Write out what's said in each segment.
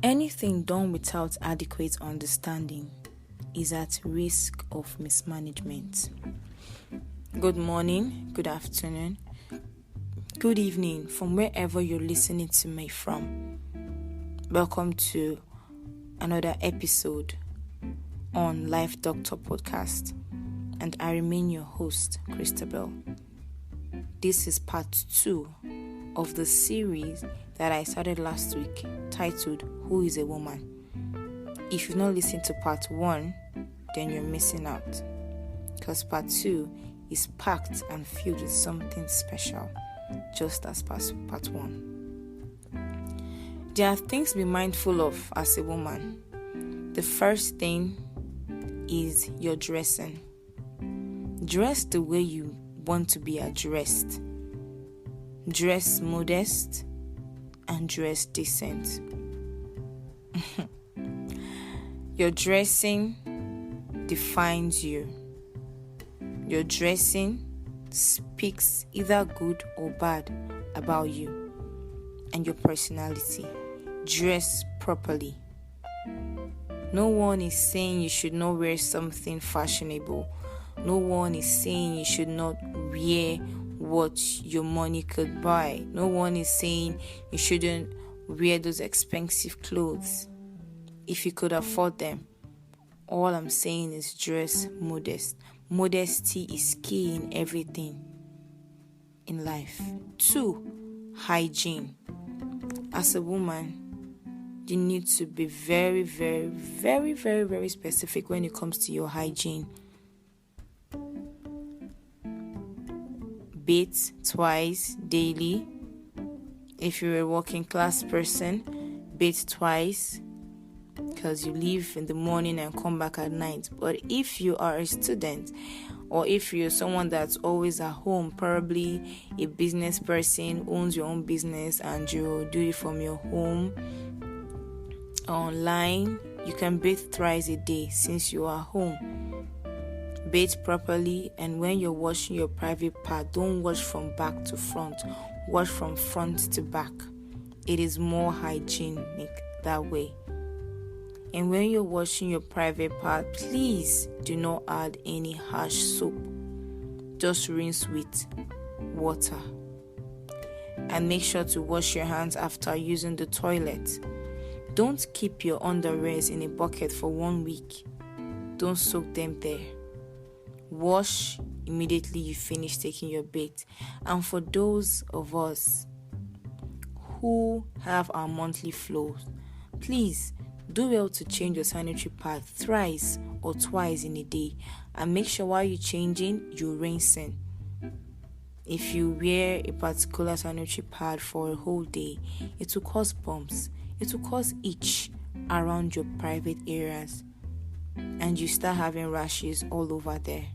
Anything done without adequate understanding is at risk of mismanagement. Good morning, good afternoon, good evening from wherever you're listening to me from. Welcome to another episode on Life Doctor Podcast, and I remain your host, Christabel. This is part 2 of the series that I started last week titled Who is a Woman? If you've not listened to part 1, then you're missing out, because part 2 is packed and filled with something special, just as part 1. There are things to be mindful of as a woman. The first thing is your dressing. Dress the way you want to be addressed. Dress modest and dress decent. Your dressing defines you. Your dressing speaks either good or bad about you and your personality. Dress properly. No one is saying you should not wear something fashionable. No one is saying you should not wear what your money could buy. No one is saying you shouldn't wear those expensive clothes if you could afford them. All I'm saying is dress modest. Modesty is key in everything in life. 2, hygiene. As a woman, you need to be very, very, very, very, very specific when it comes to your hygiene. Bathe twice daily. If you're a working class person, bathe twice, because you leave in the morning and come back at night. But if you are a student, or if you're someone that's always at home, probably a business person, owns your own business and you do it from your home online, you can bathe thrice a day since you are home. Bathe properly, and when you're washing your private part, don't wash from back to front. Wash from front to back. It is more hygienic that way. And when you're washing your private part, please do not add any harsh soap. Just rinse with water. And make sure to wash your hands after using the toilet. Don't keep your underwears in a bucket for 1 week. Don't soak them there. Wash immediately you finish taking your bath. And for those of us who have our monthly flows, please do well to change your sanitary pad thrice or twice in a day, and make sure while you're changing, you're rinsing. If you wear a particular sanitary pad for a whole day, it will cause bumps. It will cause itch around your private areas, and you start having rashes all over there,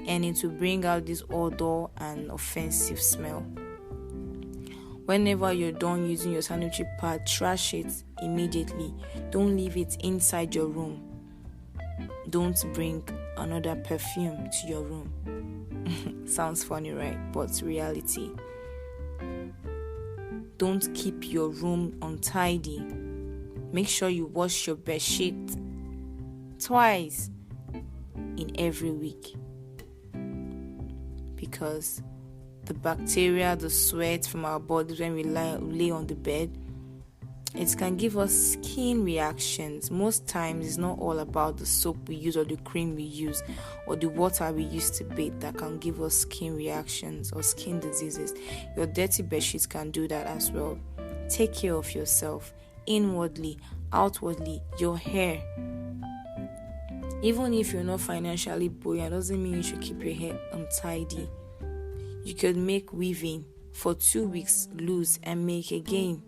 and it will bring out this odor and offensive smell. Whenever you're done using your sanitary pad, trash it immediately. Don't leave it inside your room. Don't bring another perfume to your room. Sounds funny, right? But it's reality. Don't keep your room untidy. Make sure you wash your bedsheet twice in every week, because the bacteria, the sweat from our bodies when we lay on the bed, it can give us skin reactions. Most times it's not all about the soap we use or the cream we use or the water we use to bathe that can give us skin reactions or skin diseases. Your dirty bedsheets can do that as well. Take care of yourself inwardly, outwardly, your hair. Even if you're not financially buoyant, doesn't mean you should keep your hair untidy. You could make weaving for 2 weeks, lose and make again.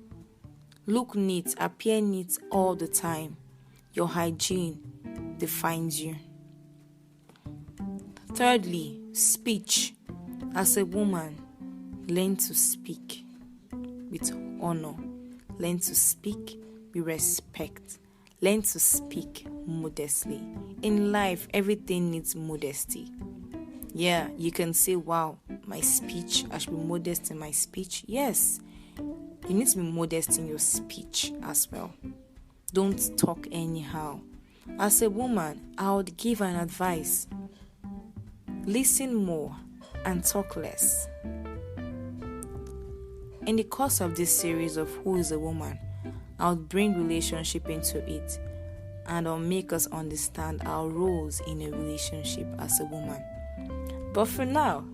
Look neat, appear neat all the time. Your hygiene defines you. Thirdly, speech. As a woman, learn to speak with honor. Learn to speak with respect. Learn to speak modestly. In life, everything needs modesty. Yeah, you can say, wow, my speech, I should be modest in my speech. Yes, You need to be modest in your speech as well. Don't talk anyhow. As a woman, I would give an advice. Listen more and talk less. In the course of this series of Who is a Woman, I'll bring relationship into it, and I'll make us understand our roles in a relationship as a woman. But for now,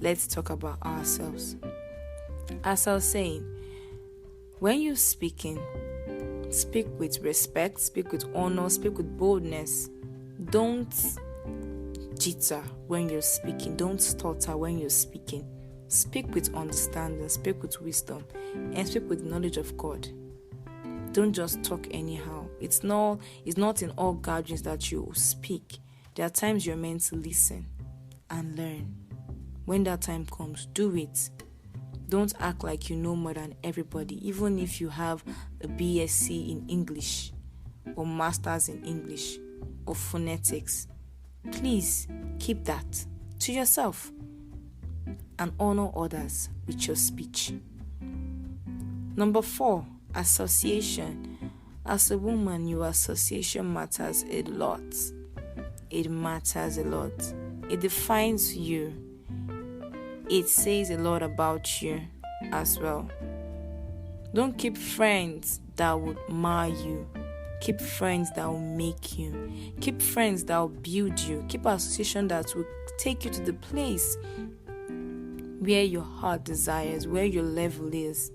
let's talk about ourselves. As I was saying, when you're speaking, speak with respect, speak with honor, speak with boldness. Don't jitter when you're speaking. Don't stutter when you're speaking. Speak with understanding, speak with wisdom, and speak with knowledge of God. Don't just talk anyhow. It's not in all gatherings that you speak. There are times you're meant to listen and learn. When that time comes, do it. Don't act like you know more than everybody, even if you have a BSc in English or Masters in English or phonetics. Please keep that to yourself and honor others with your speech. Number 4, association. As a woman, your association matters a lot. It matters a lot. It defines you. It says a lot about you as well. Don't keep friends that would mar you. Keep friends that will make you. Keep friends that will build you. Keep association that will take you to the place where your heart desires, where your level is.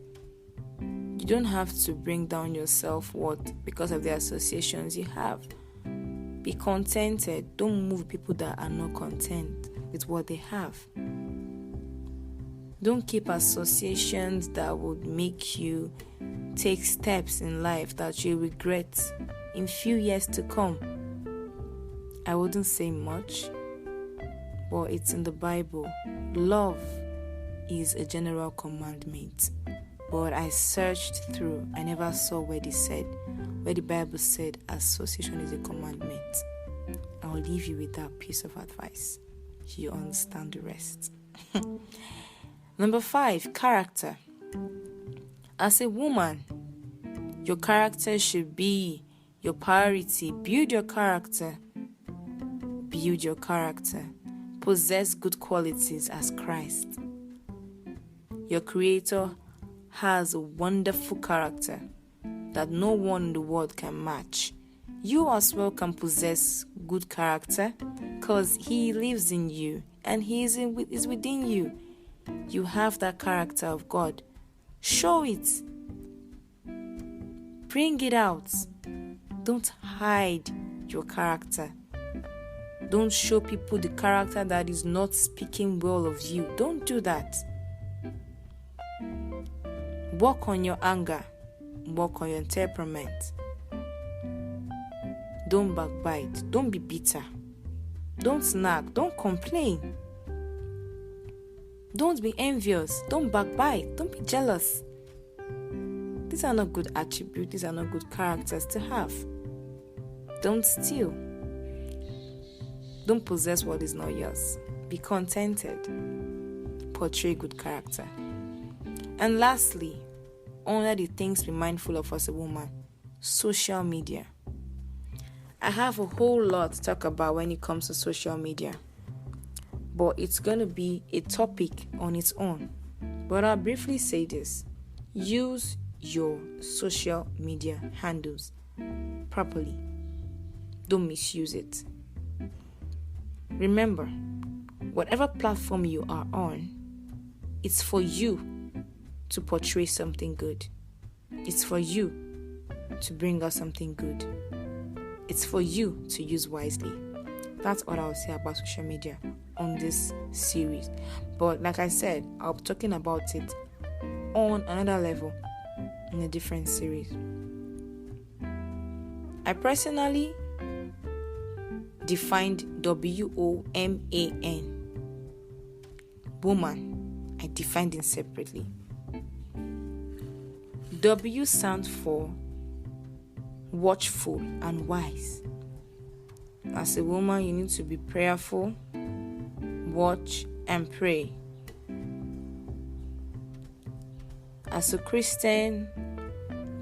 You don't have to bring down your self-worth because of the associations you have. Be contented. Don't move people that are not content with what they have. Don't keep associations that would make you take steps in life that you regret in few years to come. I wouldn't say much, but it's in the Bible. Love is a general commandment. But I searched through, I never saw where the Bible said association is a commandment. I'll leave you with that piece of advice. You understand the rest. Number 5, character. As a woman, your character should be your priority. Build your character. Build your character. Possess good qualities as Christ. Your Creator has a wonderful character that no one in the world can match. You as well can possess good character because He lives in you and He is within you. You have that character of God. Show it. Bring it out. Don't hide your character. Don't show people the character that is not speaking well of you. Don't do that. Work on your anger. Work on your temperament. Don't backbite. Don't be bitter. Don't nag. Don't complain. Don't be envious. Don't backbite. Don't be jealous. These are not good attributes. These are not good characters to have. Don't steal. Don't possess what is not yours. Be contented. Portray good character. And lastly, only the things be mindful of as a woman. Social media. I have a whole lot to talk about when it comes to social media, but it's going to be a topic on its own. But I'll briefly say this. Use your social media handles properly. Don't misuse it. Remember, whatever platform you are on, it's for you to portray something good. It's for you to bring us something good. It's for you to use wisely. That's all I'll say about social media on this series. But like I said, I'll be talking about it on another level in a different series. I personally defined WOMAN. Woman. I defined it separately. W stands for watchful and wise. As a woman, you need to be prayerful, watch and pray. As a Christian,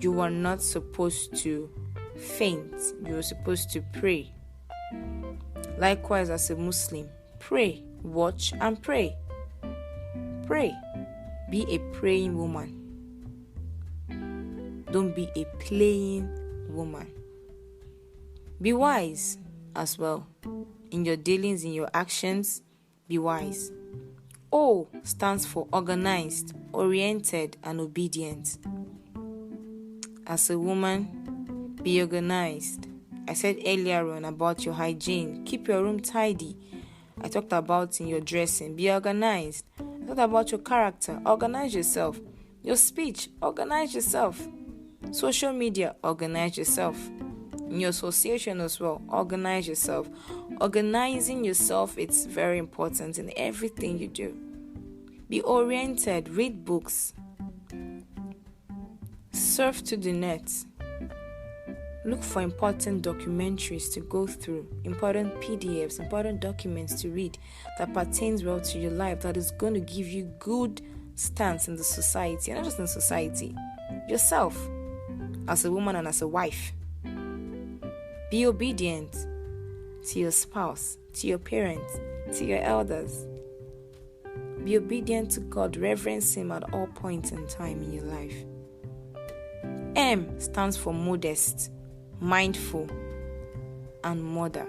you are not supposed to faint. You are supposed to pray. Likewise, as a Muslim, pray, watch, and pray. Pray. Be a praying woman. Don't be a playing woman. Be wise as well. In your dealings, in your actions, be wise. O stands for organized, oriented, and obedient. As a woman, be organized. I said earlier on about your hygiene. Keep your room tidy. I talked about in your dressing. Be organized. I talked about your character. Organize yourself. Your speech. Organize yourself. Social media. Organize yourself. In your association as well. Organize yourself. Organizing yourself, it's very important in everything you do. Be oriented. Read books. Surf to the net. Look for important documentaries to go through, important PDFs, important documents to read that pertains well to your life, that is going to give you good stance in the society, and not just in society, yourself, as a woman and as a wife. Be obedient to your spouse, to your parents, to your elders. Be obedient to God, reverence Him at all points in time in your life. M stands for modest, mindful, and mother.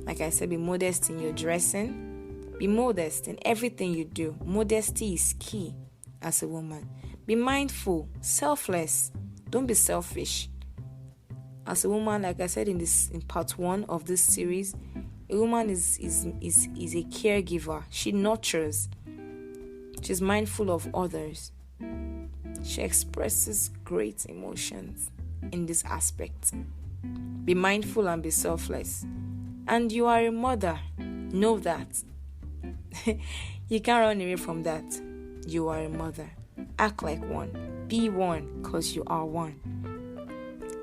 Like I said, be modest in your dressing. Be modest in everything you do. Modesty is key as a woman. Be mindful, selfless. Don't be selfish. As a woman, like I said in part 1 of this series, a woman is a caregiver. She nurtures. She's mindful of others. She expresses great emotions in this aspect. Be mindful and be selfless. And you are a mother. Know that. You can't run away from that. You are a mother. Act like one. Be one, because you are one.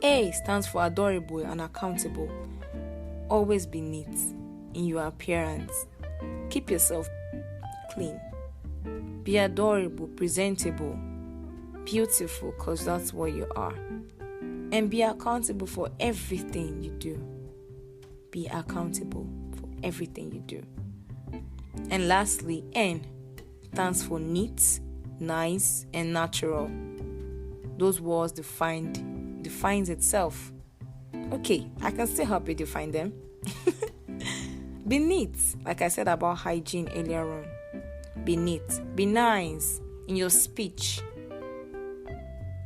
A stands for adorable and accountable. Always be neat in your appearance. Keep yourself clean. Be adorable, presentable, beautiful, because that's what you are. And be accountable for everything you do. Be accountable for everything you do. And lastly, N stands for neat, nice, and natural. Those words defines itself. Okay, I can still help you define them. Be neat, like I said about hygiene earlier on. Be neat. Be nice in your speech,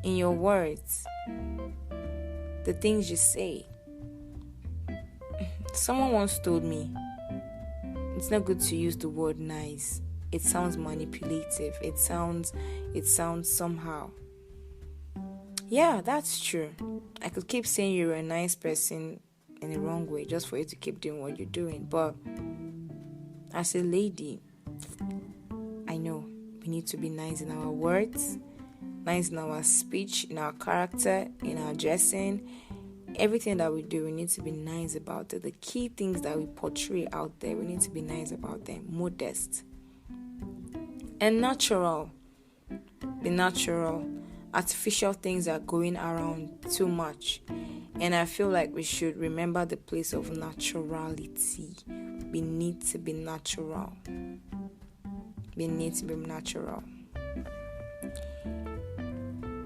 in your words, the things you say. Someone once told me, it's not good to use the word nice. It sounds manipulative. It sounds somehow. Yeah, that's true. I could keep saying you're a nice person in the wrong way just for you to keep doing what you're doing. But as a lady, I know we need to be nice in our words, nice in our speech, in our character, in our dressing. Everything that we do, we need to be nice about it. The key things that we portray out there, we need to be nice about them. Modest. And natural. Be natural. Artificial things are going around too much. And I feel like we should remember the place of naturality. We need to be natural. We need to be natural.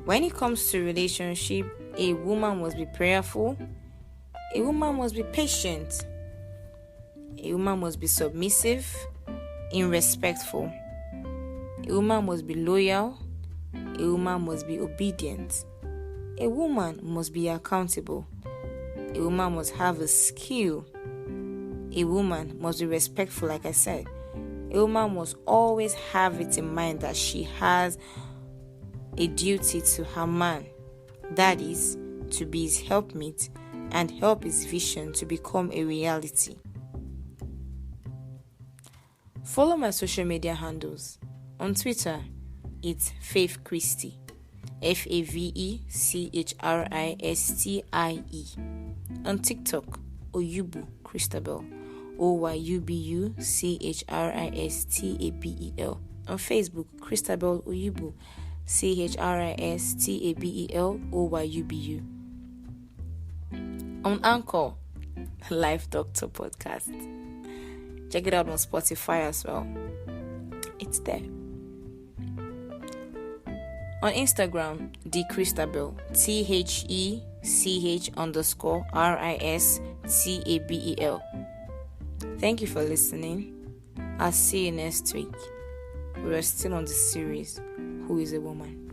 When it comes to relationship, a woman must be prayerful. A woman must be patient. A woman must be submissive and respectful. A woman must be loyal. A woman must be obedient. A woman must be accountable. A woman must have a skill. A woman must be respectful, like I said. A woman must always have it in mind that she has a duty to her man. That is, to be his helpmate and help his vision to become a reality. Follow my social media handles. On Twitter, it's Faith Christie. FAVECHRISTIE. On TikTok, Oyubu Christabel. OYUBUCHRISTABEL. On Facebook, Christabel Oyubu. ChristAbelOyubu. On Anchor, Life Doctor Podcast. Check it out on Spotify as well. It's there. On Instagram, the Christabel, THECH_RISTABEL. Thank you for listening. I'll see you next week. We're still on the series, Who is a Woman?